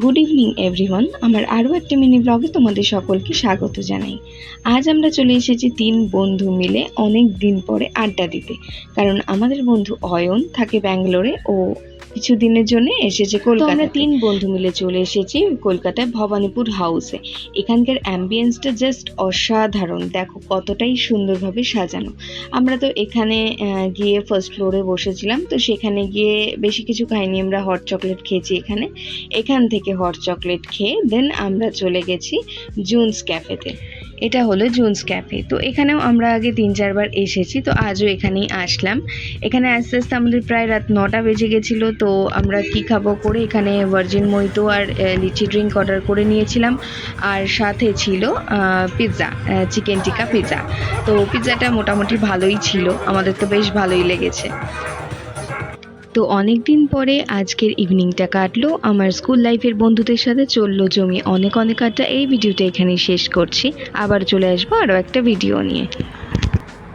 Good evening everyone. আমার আরও একটা মিনি ব্লগে তোমাদের সকলকে স্বাগত জানাই। আজ আমরা চলে এসেছি 3 বন্ধু মিলে অনেক দিন পরে আড্ডা দিতে। কারণ আমাদের বন্ধু অয়ন থাকে ব্যাঙ্গালোরে, ও কিছুদিনের জন্য এসেছে কলকাতা। আমরা 3 বন্ধু মিলে চলে এসেছি কলকাতায় ভবানীপুর হাউসে। এখানকার অ্যাম্বিয়েন্সটা জাস্ট অসাধারণ, দেখো কতটাই সুন্দরভাবে সাজানো। আমরা তো এখানে গিয়ে ফার্স্ট ফ্লোরে বসেছিলাম, তো সেখানে গিয়ে বেশি কিছু খাইনি, আমরা হট চকলেট খেয়েছি এখান থেকে হট চকলেট খেয়ে দেন আমরা চলে গেছি জুনস ক্যাফেতে। এটা হলো জুনস ক্যাফে। তো এখানেও আমরা আগে 3-4 বার এসেছি, তো আজও এখানেই আসলাম। এখানে আস্তে আস্তে আমাদের প্রায় রাত 9টা বেজে গেছিলো। তো আমরা কি খাবো করে এখানে ভার্জিন মইতো আর লিচি ড্রিঙ্ক অর্ডার করে নিয়েছিলাম, আর সাথে ছিল পিৎজা, চিকেন টিক্কা পিৎজা। তো পিৎজাটা মোটামুটি ভালোই ছিল, আমাদের তো বেশ ভালোই লেগেছে। তো অনেক দিন পরে আজকের ইভিনিংটা কাটলো আমার স্কুল লাইফের বন্ধুদের সাথে, চললো জমি অনেক আড্ডা। এই ভিডিওটা এখানেই শেষ করছি, আবার চলে আসবো আরও একটা ভিডিও নিয়ে।